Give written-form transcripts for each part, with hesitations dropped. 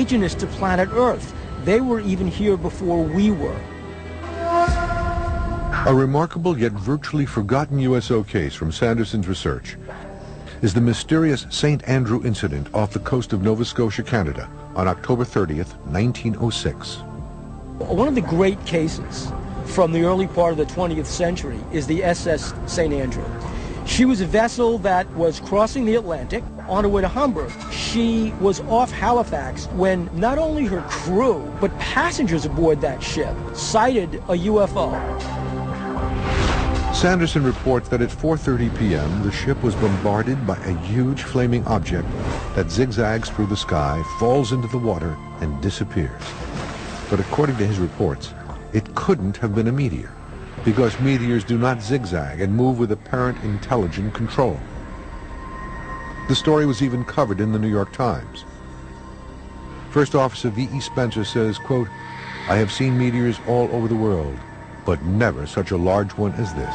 indigenous to planet Earth. They were even here before we were. A remarkable yet virtually forgotten USO case from Sanderson's research is the mysterious St. Andrew incident off the coast of Nova Scotia, Canada, on October 30th, 1906. One of the great cases from the early part of the 20th century is the SS St. Andrew. She was a vessel that was crossing the Atlantic on her way to Hamburg. She was off Halifax when not only her crew, but passengers aboard that ship sighted a UFO. Sanderson reports that at 4:30 p.m. the ship was bombarded by a huge flaming object that zigzags through the sky, falls into the water, and disappears. But according to his reports, it couldn't have been a meteor, because meteors do not zigzag and move with apparent intelligent control. The story was even covered in the New York Times. First Officer V.E. Spencer says, quote, "I have seen meteors all over the world, but never such a large one as this."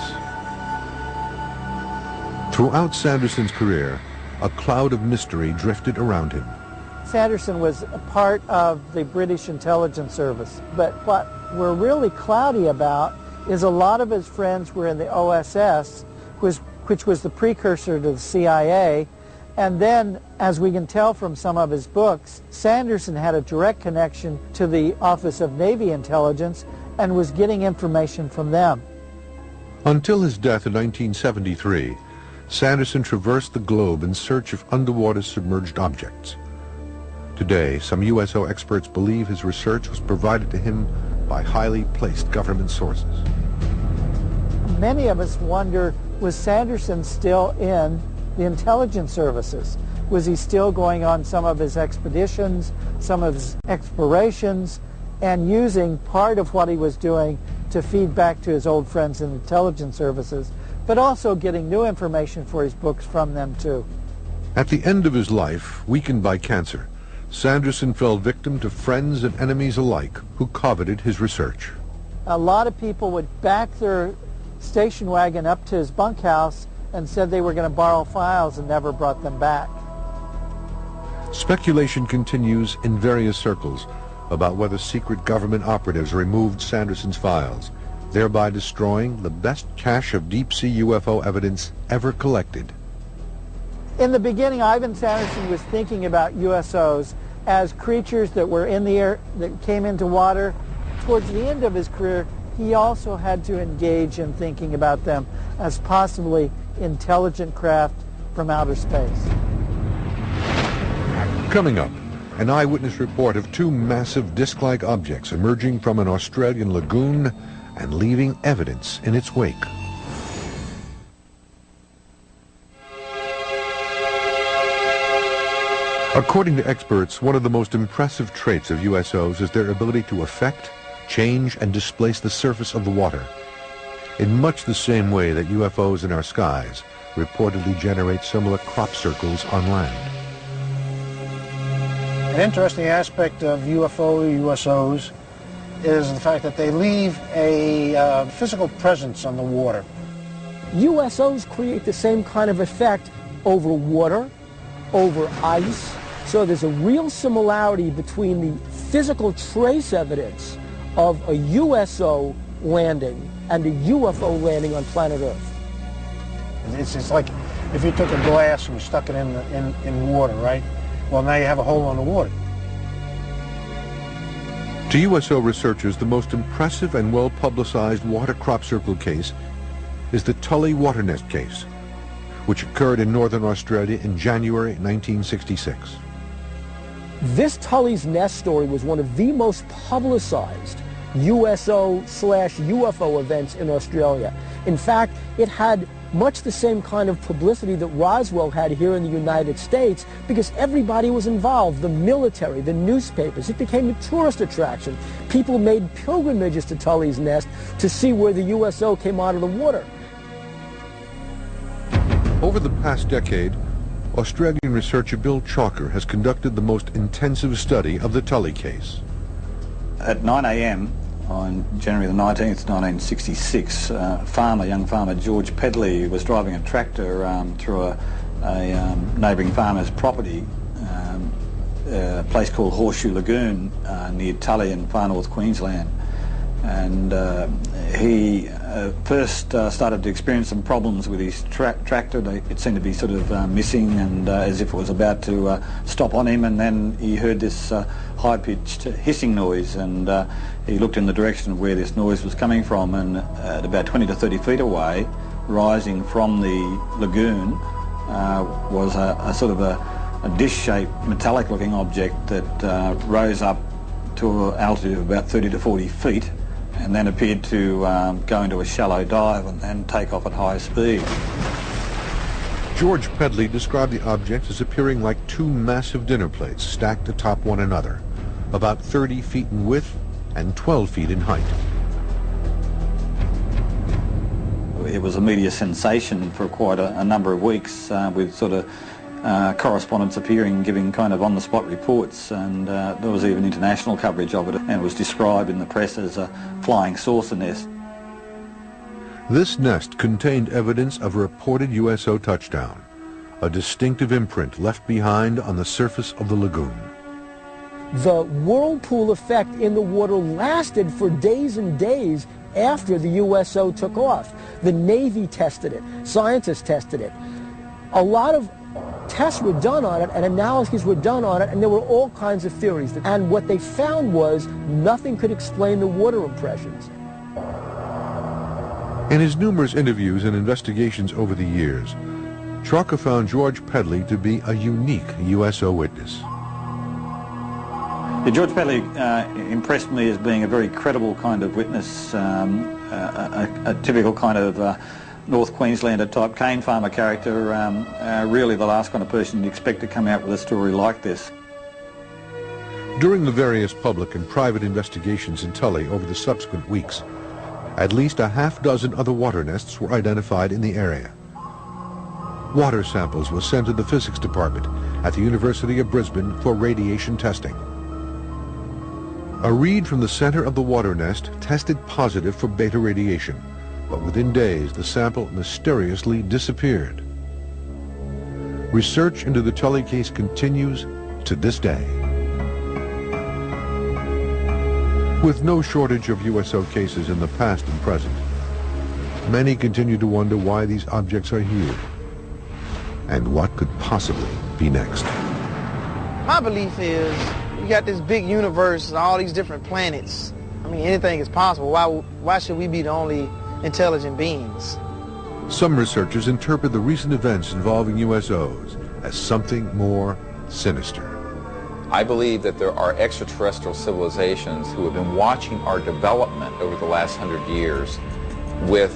Throughout Sanderson's career, a cloud of mystery drifted around him. Sanderson was a part of the British intelligence service, but what we're really cloudy about is a lot of his friends were in the OSS, which was the precursor to the CIA, and then, as we can tell from some of his books, Sanderson had a direct connection to the Office of Navy Intelligence and was getting information from them. Until his death in 1973, Sanderson traversed the globe in search of underwater submerged objects. Today, some USO experts believe his research was provided to him by highly placed government sources. Many of us wonder, was Sanderson still in the intelligence services? Was he still going on some of his expeditions, some of his explorations, and using part of what he was doing to feed back to his old friends in intelligence services, but also getting new information for his books from them too? At the end of his life, weakened by cancer, Sanderson fell victim to friends and enemies alike who coveted his research. A lot of people would back their station wagon up to his bunkhouse and said they were going to borrow files and never brought them back. Speculation continues in various circles about whether secret government operatives removed Sanderson's files, thereby destroying the best cache of deep-sea UFO evidence ever collected. In the beginning, Ivan Sanderson was thinking about USOs as creatures that were in the air, that came into water. Towards the end of his career, he also had to engage in thinking about them as possibly intelligent craft from outer space. Coming up, an eyewitness report of two massive disc-like objects emerging from an Australian lagoon and leaving evidence in its wake. According to experts, one of the most impressive traits of USOs is their ability to affect, change, and displace the surface of the water, in much the same way that UFOs in our skies reportedly generate similar crop circles on land. An interesting aspect of USOs is the fact that they leave a physical presence on the water. USOs create the same kind of effect over water, over ice. So there's a real similarity between the physical trace evidence of a USO landing and a UFO landing on planet Earth. It's like if you took a glass and stuck it in water, right? Well, now you have a hole on the water. To USO researchers, the most impressive and well-publicized water crop circle case is the Tully water nest case, which occurred in northern Australia in January 1966. This Tully's Nest story was one of the most publicized USO/UFO events in Australia. In fact, it had much the same kind of publicity that Roswell had here in the United States because everybody was involved, the military, the newspapers. It became a tourist attraction. People made pilgrimages to Tully's Nest to see where the USO came out of the water. Over the past decade, Australian researcher Bill Chalker has conducted the most intensive study of the Tully case. At 9 a.m. on January the 19th, 1966, young farmer George Pedley was driving a tractor through a neighbouring farmer's property a place called Horseshoe Lagoon near Tully in far north Queensland. And he first started to experience some problems with his tractor. It seemed to be sort of missing, and as if it was about to stop on him, and then he heard this high-pitched hissing noise, and he looked in the direction of where this noise was coming from, and at about 20 to 30 feet away, rising from the lagoon, was a sort of a dish-shaped metallic-looking object that rose up to an altitude of about 30 to 40 feet, and then appeared to go into a shallow dive and then take off at high speed. George Pedley described the object as appearing like two massive dinner plates stacked atop one another, about 30 feet in width and 12 feet in height. It was a media sensation for quite a number of weeks, with sort of correspondents appearing, giving kind of on-the-spot reports, and there was even international coverage of it, and it was described in the press as a flying saucer nest. This nest contained evidence of a reported USO touchdown, a distinctive imprint left behind on the surface of the lagoon. The whirlpool effect in the water lasted for days and days after the USO took off. The Navy tested it, scientists tested it. A lot of tests were done on it and analyses were done on it, and there were all kinds of theories. And what they found was nothing could explain the water impressions. In his numerous interviews and investigations over the years, Trocca found George Pedley to be a unique USO witness. Yeah, George Pedley impressed me as being a very credible kind of witness, a typical kind of North Queenslander type cane farmer character, really the last kind of person you'd expect to come out with a story like this. During the various public and private investigations in Tully over the subsequent weeks, at least a half-dozen other water nests were identified in the area. Water samples were sent to the physics department at the University of Brisbane for radiation testing. A reed from the center of the water nest tested positive for beta radiation, but within days the sample mysteriously disappeared. Research into the Tully case continues to this day. With no shortage of USO cases in the past and present, many continue to wonder why these objects are here and what could possibly be next. My belief is we got this big universe and all these different planets. I mean, anything is possible. Why should we be the only intelligent beings? Some researchers interpret the recent events involving USOs as something more sinister. I believe that there are extraterrestrial civilizations who have been watching our development over the last 100 years with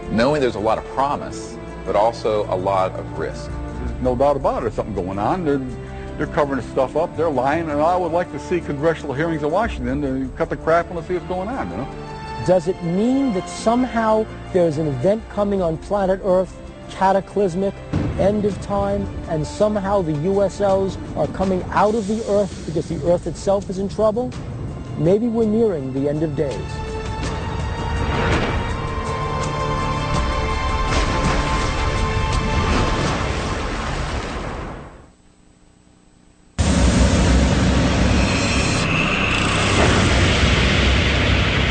knowing there's a lot of promise, but also a lot of risk. There's no doubt about it, there's something going on. They're covering stuff up, they're lying, and I would like to see congressional hearings in Washington to cut the crap and see what's going on, you know? Does it mean that somehow there's an event coming on planet Earth, cataclysmic, end of time, and somehow the USOs are coming out of the Earth because the Earth itself is in trouble? Maybe we're nearing the end of days.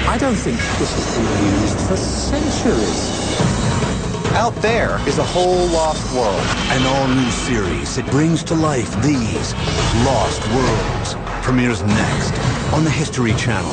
I don't think this has been used for centuries. Out there is a whole lost world. An all-new series that brings to life these lost worlds premieres next on the History Channel.